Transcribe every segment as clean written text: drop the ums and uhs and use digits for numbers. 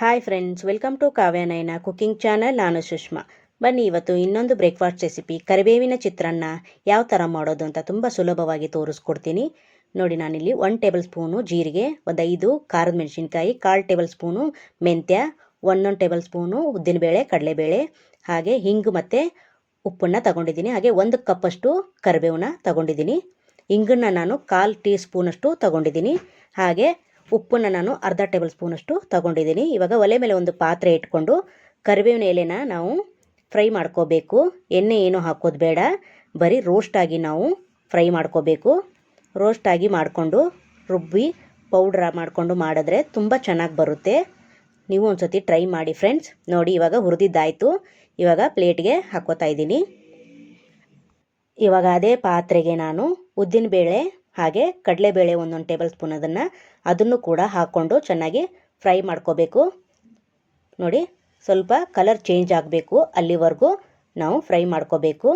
Hi friends, welcome to Kavya Nayana cooking channel. ನಾನು ಸುಷ್ಮಾ. ಬನ್ನಿ ಇವತ್ತು ಇನ್ನೊಂದು ಬ್ರೇಕ್ಫಾಸ್ಟ್ ರೆಸಿಪಿ ಕರಿಬೇವಿನ ಚಿತ್ರಾನ್ನ ಯಾವ ಥರ ಮಾಡೋದು ಅಂತ ತುಂಬ ಸುಲಭವಾಗಿ ತೋರಿಸ್ಕೊಡ್ತೀನಿ. ನೋಡಿ, ನಾನಿಲ್ಲಿ 1 ಟೇಬಲ್ ಸ್ಪೂನು ಜೀರಿಗೆ, ಒಂದು 5 ಖಾರದ ಮೆಣಸಿನ್ಕಾಯಿ, 1/4 ಟೇಬಲ್ ಸ್ಪೂನು ಮೆಂತ್ಯ, 1 ಟೇಬಲ್ ಸ್ಪೂನು ಉದ್ದಿನಬೇಳೆ ಕಡಲೆಬೇಳೆ, ಹಾಗೆ ಹಿಂಗು ಮತ್ತು ಉಪ್ಪನ್ನು ತಗೊಂಡಿದ್ದೀನಿ. ಹಾಗೆ 1 ಕಪ್ಪಷ್ಟು ಕರಿಬೇವನ್ನ ತಗೊಂಡಿದ್ದೀನಿ. ಹಿಂಗನ್ನು ನಾನು 1/4 ಟೀ ಸ್ಪೂನಷ್ಟು ತಗೊಂಡಿದ್ದೀನಿ. ಹಾಗೆ ಉಪ್ಪನ್ನು ನಾನು ಅರ್ಧ ಟೇಬಲ್ ಸ್ಪೂನಷ್ಟು ತಗೊಂಡಿದ್ದೀನಿ. ಇವಾಗ ಒಲೆ ಮೇಲೆ ಒಂದು ಪಾತ್ರೆ ಇಟ್ಕೊಂಡು ಕರಿಬೇವಿನ ಎಲೆನ ನಾವು ಫ್ರೈ ಮಾಡ್ಕೋಬೇಕು. ಎಣ್ಣೆ ಏನು ಹಾಕೋದು ಬೇಡ, ಬರೀ ರೋಸ್ಟಾಗಿ ನಾವು ಫ್ರೈ ಮಾಡ್ಕೋಬೇಕು. ರೋಸ್ಟಾಗಿ ಮಾಡಿಕೊಂಡು ರುಬ್ಬಿ ಪೌಡ್ರ್ ಮಾಡಿಕೊಂಡು ಮಾಡಿದ್ರೆ ತುಂಬ ಚೆನ್ನಾಗಿ ಬರುತ್ತೆ. ನೀವು ಒಂದು ಸತಿ ಟ್ರೈ ಮಾಡಿ ಫ್ರೆಂಡ್ಸ್. ನೋಡಿ, ಇವಾಗ ಹುರಿದಿದ್ದಾಯಿತು. ಇವಾಗ ಪ್ಲೇಟ್ಗೆ ಹಾಕೋತಾ ಇದ್ದೀನಿ. ಇವಾಗ ಅದೇ ಪಾತ್ರೆಗೆ ನಾನು ಉದ್ದಿನಬೇಳೆ ಹಾಗೆ ಕಡಲೆಬೇಳೆ 1 ಟೇಬಲ್ ಸ್ಪೂನ್ ಅದನ್ನು ಕೂಡ ಹಾಕ್ಕೊಂಡು ಚೆನ್ನಾಗಿ ಫ್ರೈ ಮಾಡ್ಕೋಬೇಕು. ನೋಡಿ, ಸ್ವಲ್ಪ ಕಲರ್ ಚೇಂಜ್ ಆಗಬೇಕು, ಅಲ್ಲಿವರೆಗೂ ನಾವು ಫ್ರೈ ಮಾಡ್ಕೋಬೇಕು.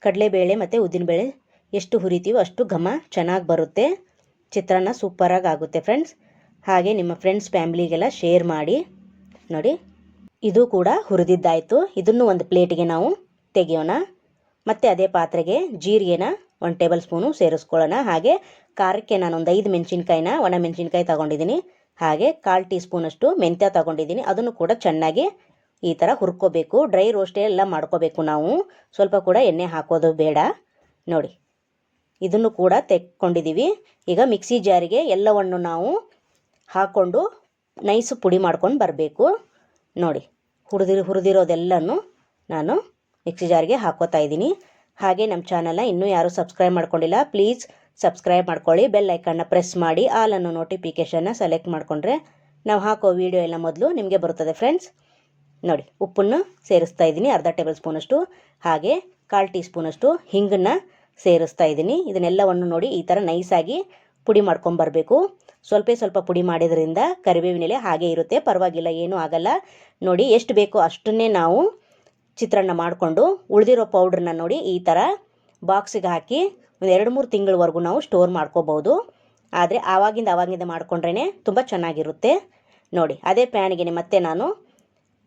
ಕಡಲೆಬೇಳೆ ಮತ್ತು ಉದ್ದಿನಬೇಳೆ ಎಷ್ಟು ಹುರಿತೀವೋ ಅಷ್ಟು ಘಮ ಚೆನ್ನಾಗಿ ಬರುತ್ತೆ. ಚಿತ್ರಾನ್ನ ಸೂಪರಾಗಿ ಆಗುತ್ತೆ ಫ್ರೆಂಡ್ಸ್. ಹಾಗೆ ನಿಮ್ಮ ಫ್ರೆಂಡ್ಸ್ ಫ್ಯಾಮಿಲಿಗೆಲ್ಲ ಶೇರ್ ಮಾಡಿ. ನೋಡಿ, ಇದು ಕೂಡ ಹುರಿದಿದ್ದಾಯಿತು. ಇದನ್ನು ಒಂದು ಪ್ಲೇಟಿಗೆ ನಾವು ತೆಗೆಯೋಣ. ಮತ್ತು ಅದೇ ಪಾತ್ರೆಗೆ ಜೀರಿಗೆನ 1 ಟೇಬಲ್ ಸ್ಪೂನು ಸೇರಿಸ್ಕೊಳ್ಳೋಣ. ಹಾಗೆ ಖಾರಕ್ಕೆ ನಾನು ಒಂದು 5 ಮೆಣಸಿನ್ಕಾಯಿನ ಒಣ ಮೆಣಸಿನ್ಕಾಯಿ ತೊಗೊಂಡಿದ್ದೀನಿ. ಹಾಗೆ 1/4 ಟೀ ಸ್ಪೂನಷ್ಟು ಮೆಂತ್ಯ ತೊಗೊಂಡಿದ್ದೀನಿ. ಅದನ್ನು ಕೂಡ ಚೆನ್ನಾಗಿ ಈ ಥರ ಹುರ್ಕೋಬೇಕು. ಡ್ರೈ ರೋಸ್ಟೇ ಎಲ್ಲ ಮಾಡ್ಕೋಬೇಕು ನಾವು, ಸ್ವಲ್ಪ ಕೂಡ ಎಣ್ಣೆ ಹಾಕೋದು ಬೇಡ. ನೋಡಿ, ಇದನ್ನು ಕೂಡ ತೆಕ್ಕೊಂಡಿದ್ದೀವಿ. ಈಗ ಮಿಕ್ಸಿ ಜಾರಿಗೆ ಎಲ್ಲವನ್ನು ನಾವು ಹಾಕ್ಕೊಂಡು ನೈಸು ಪುಡಿ ಮಾಡ್ಕೊಂಡು ಬರಬೇಕು. ನೋಡಿ, ಹುರಿದಿರೋದೆಲ್ಲನೂ ನಾನು ಮಿಕ್ಸಿ ಜಾರಿಗೆ ಹಾಕೋತಾ ಇದ್ದೀನಿ. ಹಾಗೆ ನಮ್ಮ ಚಾನಲ್ನ ಇನ್ನೂ ಯಾರೂ ಸಬ್ಸ್ಕ್ರೈಬ್ ಮಾಡ್ಕೊಂಡಿಲ್ಲ, ಪ್ಲೀಸ್ ಸಬ್ಸ್ಕ್ರೈಬ್ ಮಾಡ್ಕೊಳ್ಳಿ. ಬೆಲ್ ಐಕನ್ನ ಪ್ರೆಸ್ ಮಾಡಿ ಆಲ್ ಅನ್ನೋ ನೋಟಿಫಿಕೇಷನ್ನ ಸೆಲೆಕ್ಟ್ ಮಾಡಿಕೊಂಡ್ರೆ ನಾವು ಹಾಕೋ ವೀಡಿಯೋ ಎಲ್ಲ ಮೊದಲು ನಿಮಗೆ ಬರುತ್ತದೆ ಫ್ರೆಂಡ್ಸ್. ನೋಡಿ, ಉಪ್ಪನ್ನು ಸೇರಿಸ್ತಾ ಇದ್ದೀನಿ ಅರ್ಧ ಟೇಬಲ್ ಸ್ಪೂನಷ್ಟು. ಹಾಗೆ 1/4 ಟೀ ಸ್ಪೂನಷ್ಟು ಹಿಂಗನ್ನು ಸೇರಿಸ್ತಾ ಇದ್ದೀನಿ. ಇದನ್ನೆಲ್ಲವನ್ನು ನೋಡಿ ಈ ಥರ ನೈಸಾಗಿ ಪುಡಿ ಮಾಡ್ಕೊಂಬರಬೇಕು. ಸ್ವಲ್ಪ ಪುಡಿ ಮಾಡಿದ್ರಿಂದ ಕರಿಬೇವಿನ ಎಲೆ ಹಾಗೆ ಇರುತ್ತೆ, ಪರವಾಗಿಲ್ಲ, ಏನೂ ಆಗಲ್ಲ. ನೋಡಿ, ಎಷ್ಟು ಬೇಕೋ ಅಷ್ಟನ್ನೇ ನಾವು ಚಿತ್ರಾನ್ನ ಮಾಡಿಕೊಂಡು ಉಳಿದಿರೋ ಪೌಡ್ರನ್ನ ನೋಡಿ ಈ ಥರ ಬಾಕ್ಸಿಗೆ ಹಾಕಿ ಒಂದು 2-3 ತಿಂಗಳವರೆಗೂ ನಾವು ಸ್ಟೋರ್ ಮಾಡ್ಕೋಬೋದು. ಆದರೆ ಆವಾಗಿಂದ ಮಾಡ್ಕೊಂಡ್ರೇ ತುಂಬ ಚೆನ್ನಾಗಿರುತ್ತೆ. ನೋಡಿ, ಅದೇ ಪ್ಯಾನಿಗೆ ಮತ್ತೆ ನಾನು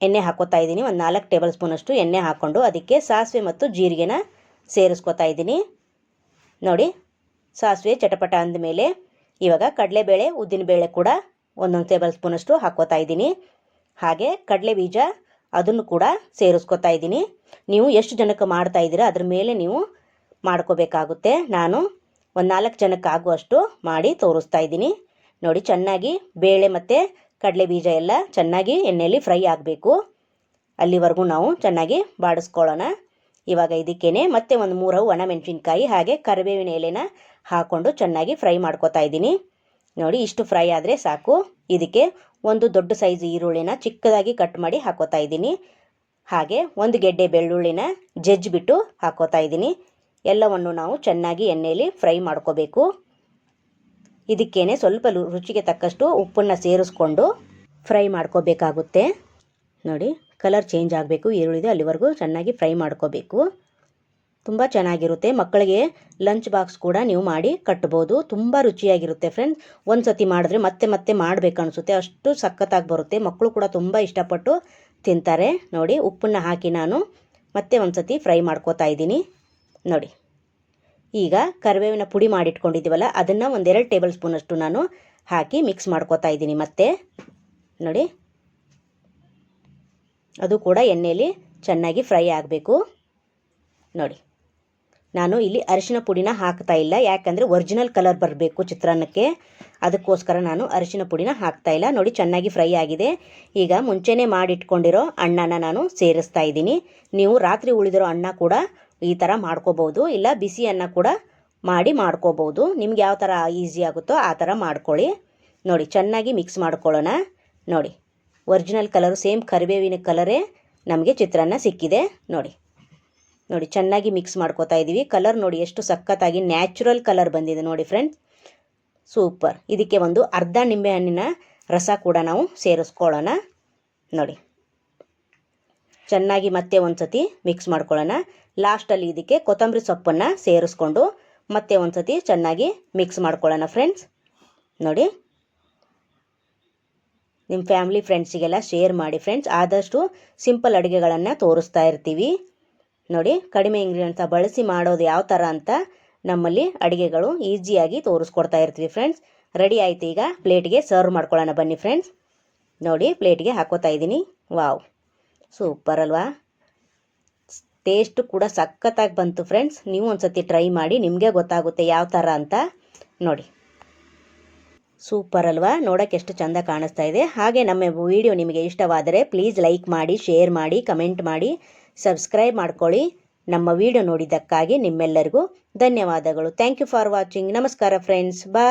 ಎಣ್ಣೆ ಹಾಕೋತಾ ಇದ್ದೀನಿ. ಒಂದು 4 ಟೇಬಲ್ ಸ್ಪೂನಷ್ಟು ಎಣ್ಣೆ ಹಾಕ್ಕೊಂಡು ಅದಕ್ಕೆ ಸಾಸಿವೆ ಮತ್ತು ಜೀರಿಗೆನ ಸೇರಿಸ್ಕೊತಾ ಇದ್ದೀನಿ. ನೋಡಿ, ಸಾಸಿವೆ ಚಟಪಟ ಅಂದಮೇಲೆ ಇವಾಗ ಕಡಲೆಬೇಳೆ ಉದ್ದಿನಬೇಳೆ ಕೂಡ 1 ಟೇಬಲ್ ಸ್ಪೂನಷ್ಟು ಹಾಕೋತಾ ಇದ್ದೀನಿ. ಹಾಗೆ ಕಡಲೆ ಬೀಜ ಅದನ್ನು ಕೂಡ ಸೇರಿಸ್ಕೊತಾ ಇದ್ದೀನಿ. ನೀವು ಎಷ್ಟು ಜನಕ್ಕೆ ಮಾಡ್ತಾ ಇದ್ದೀರಾ ಅದ್ರ ಮೇಲೆ ನೀವು ಮಾಡ್ಕೋಬೇಕಾಗುತ್ತೆ. ನಾನು ಒಂದು 4 ಜನಕ್ಕೆ ಆಗುವಷ್ಟು ಮಾಡಿ ತೋರಿಸ್ತಾ ಇದ್ದೀನಿ. ನೋಡಿ, ಚೆನ್ನಾಗಿ ಬೇಳೆ ಮತ್ತು ಕಡಲೆ ಬೀಜ ಎಲ್ಲ ಚೆನ್ನಾಗಿ ಎಣ್ಣೆಯಲ್ಲಿ ಫ್ರೈ ಆಗಬೇಕು. ಅಲ್ಲಿವರೆಗೂ ನಾವು ಚೆನ್ನಾಗಿ ಬಾಡಿಸ್ಕೊಳ್ಳೋಣ. ಇವಾಗ ಇದಕ್ಕೇನೆ ಮತ್ತೆ ಒಂದು 3 ಒಣ ಮೆಣಸಿನ್ಕಾಯಿ ಹಾಗೆ ಕರಿಬೇವಿನ ಎಲೆನ ಹಾಕ್ಕೊಂಡು ಚೆನ್ನಾಗಿ ಫ್ರೈ ಮಾಡ್ಕೋತಾ ಇದ್ದೀನಿ. ನೋಡಿ, ಇಷ್ಟು ಫ್ರೈ ಆದರೆ ಸಾಕು. ಇದಕ್ಕೆ ಒಂದು ದೊಡ್ಡ ಸೈಜ್ ಈರುಳ್ಳಿನ ಚಿಕ್ಕದಾಗಿ ಕಟ್ ಮಾಡಿ ಹಾಕೋತಾ ಇದ್ದೀನಿ. ಹಾಗೆ 1 ಗೆಡ್ಡೆ ಬೆಳ್ಳುಳ್ಳಿನ ಜಜ್ಜಿಬಿಟ್ಟು ಹಾಕೋತಾ ಇದ್ದೀನಿ. ಎಲ್ಲವನ್ನು ನಾವು ಚೆನ್ನಾಗಿ ಎಣ್ಣೆಯಲ್ಲಿ ಫ್ರೈ ಮಾಡ್ಕೋಬೇಕು. ಇದಕ್ಕೇನೆ ಸ್ವಲ್ಪ ರುಚಿಗೆ ತಕ್ಕಷ್ಟು ಉಪ್ಪನ್ನು ಸೇರಿಸ್ಕೊಂಡು ಫ್ರೈ ಮಾಡ್ಕೋಬೇಕಾಗುತ್ತೆ. ನೋಡಿ, ಕಲರ್ ಚೇಂಜ್ ಆಗಬೇಕು ಈರುಳ್ಳಿದು, ಅಲ್ಲಿವರೆಗೂ ಚೆನ್ನಾಗಿ ಫ್ರೈ ಮಾಡ್ಕೋಬೇಕು. ತುಂಬ ಚೆನ್ನಾಗಿರುತ್ತೆ. ಮಕ್ಕಳಿಗೆ ಲಂಚ್ ಬಾಕ್ಸ್ ಕೂಡ ನೀವು ಮಾಡಿ ಕಟ್ಬೋದು. ತುಂಬ ರುಚಿಯಾಗಿರುತ್ತೆ ಫ್ರೆಂಡ್ಸ್. ಒಂದು ಸತಿ ಮಾಡಿದ್ರೆ ಮತ್ತೆ ಮಾಡಬೇಕು ಅನಿಸುತ್ತೆ, ಅಷ್ಟು ಸಖತ್ತಾಗಿ ಬರುತ್ತೆ. ಮಕ್ಕಳು ಕೂಡ ತುಂಬ ಇಷ್ಟಪಟ್ಟು ತಿಂತಾರೆ. ನೋಡಿ, ಉಪ್ಪನ್ನು ಹಾಕಿ ನಾನು ಮತ್ತೆ ಒಂದು ಸತಿ ಫ್ರೈ ಮಾಡ್ಕೋತಾ ಇದ್ದೀನಿ. ನೋಡಿ, ಈಗ ಕರಿಬೇವಿನ ಪುಡಿ ಮಾಡಿಟ್ಕೊಂಡಿದ್ದೀವಲ್ಲ ಅದನ್ನು 1-2 ಟೇಬಲ್ ಸ್ಪೂನಷ್ಟು ನಾನು ಹಾಕಿ ಮಿಕ್ಸ್ ಮಾಡ್ಕೋತಾ ಇದ್ದೀನಿ. ಮತ್ತೆ ನೋಡಿ, ಅದು ಕೂಡ ಎಣ್ಣೆಯಲ್ಲಿ ಚೆನ್ನಾಗಿ ಫ್ರೈ ಆಗಬೇಕು. ನೋಡಿ, ನಾನು ಇಲ್ಲಿ ಅರಿಶಿನ ಪುಡಿನ ಹಾಕ್ತಾ ಇಲ್ಲ, ಯಾಕಂದರೆ ಒರಿಜಿನಲ್ ಕಲರ್ ಬರಬೇಕು ಚಿತ್ರಾನ್ನಕ್ಕೆ, ಅದಕ್ಕೋಸ್ಕರ ನಾನು ಅರಿಶಿನ ಪುಡಿನ ಹಾಕ್ತಾ ಇಲ್ಲ. ನೋಡಿ, ಚೆನ್ನಾಗಿ ಫ್ರೈ ಆಗಿದೆ. ಈಗ ಮುಂಚೆನೇ ಮಾಡಿಟ್ಕೊಂಡಿರೋ ಅನ್ನನ ನಾನು ಸೇರಿಸ್ತಾ ಇದ್ದೀನಿ. ನೀವು ರಾತ್ರಿ ಉಳಿದಿರೋ ಅನ್ನ ಕೂಡ ಈ ಥರ ಮಾಡ್ಕೋಬೋದು, ಇಲ್ಲ ಬಿಸಿ ಅನ್ನ ಕೂಡ ಮಾಡ್ಕೋಬೋದು. ನಿಮ್ಗೆ ಯಾವ ಥರ ಈಸಿ ಆಗುತ್ತೋ ಆ ಥರ ಮಾಡ್ಕೊಳ್ಳಿ. ನೋಡಿ, ಚೆನ್ನಾಗಿ ಮಿಕ್ಸ್ ಮಾಡ್ಕೊಳ್ಳೋಣ. ನೋಡಿ, ಒರಿಜಿನಲ್ ಕಲರು ಸೇಮ್ ಕರಿಬೇವಿನ ಕಲರೇ ನಮಗೆ ಚಿತ್ರಾನ್ನ ಸಿಕ್ಕಿದೆ. ನೋಡಿ, ಚೆನ್ನಾಗಿ ಮಿಕ್ಸ್ ಮಾಡ್ಕೋತಾ ಇದ್ದೀವಿ. ಕಲರ್ ನೋಡಿ ಎಷ್ಟು ಸಖತ್ತಾಗಿ ನ್ಯಾಚುರಲ್ ಕಲರ್ ಬಂದಿದೆ ನೋಡಿ ಫ್ರೆಂಡ್ಸ್, ಸೂಪರ್. ಇದಕ್ಕೆ ಒಂದು ಅರ್ಧ ನಿಂಬೆಹಣ್ಣಿನ ರಸ ಕೂಡ ನಾವು ಸೇರಿಸ್ಕೊಳ್ಳೋಣ. ನೋಡಿ, ಚೆನ್ನಾಗಿ ಮತ್ತೆ ಒಂದು ಸತಿ ಮಿಕ್ಸ್ ಮಾಡ್ಕೊಳ್ಳೋಣ. ಲಾಸ್ಟಲ್ಲಿ ಇದಕ್ಕೆ ಕೊತ್ತಂಬರಿ ಸೊಪ್ಪನ್ನು ಸೇರಿಸ್ಕೊಂಡು ಮತ್ತೆ ಒಂದು ಸತಿ ಚೆನ್ನಾಗಿ ಮಿಕ್ಸ್ ಮಾಡ್ಕೊಳ್ಳೋಣ ಫ್ರೆಂಡ್ಸ್. ನೋಡಿ, ನಿಮ್ಮ ಫ್ಯಾಮಿಲಿ ಫ್ರೆಂಡ್ಸಿಗೆಲ್ಲ ಶೇರ್ ಮಾಡಿ ಫ್ರೆಂಡ್ಸ್. ಆದಷ್ಟು ಸಿಂಪಲ್ ಅಡುಗೆಗಳನ್ನು ತೋರಿಸ್ತಾ ಇರ್ತೀವಿ. ನೋಡಿ, ಕಡಿಮೆ ಇಂಗ್ರೀಡಿಯೆಂಟ್ಸ ಬಳಸಿ ಮಾಡೋದು ಯಾವ ಥರ ಅಂತ ನಮ್ಮಲ್ಲಿ ಅಡುಗೆಗಳು ಈಸಿಯಾಗಿ ತೋರಿಸ್ಕೊಡ್ತಾ ಇರ್ತೀವಿ ಫ್ರೆಂಡ್ಸ್. ರೆಡಿ ಆಯ್ತು. ಈಗ ಪ್ಲೇಟ್ಗೆ ಸರ್ವ್ ಮಾಡ್ಕೊಳ್ಳೋಣ ಬನ್ನಿ ಫ್ರೆಂಡ್ಸ್. ನೋಡಿ, ಪ್ಲೇಟ್ಗೆ ಹಾಕೋತಾ ಇದ್ದೀನಿ. ವಾವ್, ಸೂಪರ್ ಅಲ್ವಾ? ಟೇಸ್ಟು ಕೂಡ ಸಖತ್ತಾಗಿ ಬಂತು ಫ್ರೆಂಡ್ಸ್. ನೀವು ಒಂದ್ಸತಿ ಟ್ರೈ ಮಾಡಿ, ನಿಮಗೆ ಗೊತ್ತಾಗುತ್ತೆ ಯಾವ ಥರ ಅಂತ. ನೋಡಿ, ಸೂಪರ್ ಅಲ್ವಾ? ನೋಡೋಕ್ಕೆ ಎಷ್ಟು ಚೆಂದ ಕಾಣಿಸ್ತಾ ಇದೆ. ಹಾಗೆ ನಮ್ಮ ವಿಡಿಯೋ ನಿಮಗೆ ಇಷ್ಟವಾದರೆ ಪ್ಲೀಸ್ ಲೈಕ್ ಮಾಡಿ, ಶೇರ್ ಮಾಡಿ, ಕಮೆಂಟ್ ಮಾಡಿ, ಸಬ್ಸ್ಕ್ರೈಬ್ ಮಾಡ್ಕೊಳ್ಳಿ. ನಮ್ಮ ವಿಡಿಯೋ ನೋಡಿದ್ದಕ್ಕಾಗಿ ನಿಮ್ಮೆಲ್ಲರಿಗೂ ಧನ್ಯವಾದಗಳು. Thank you for watching. ನಮಸ್ಕಾರ ಫ್ರೆಂಡ್ಸ್. ಬಾಯ್.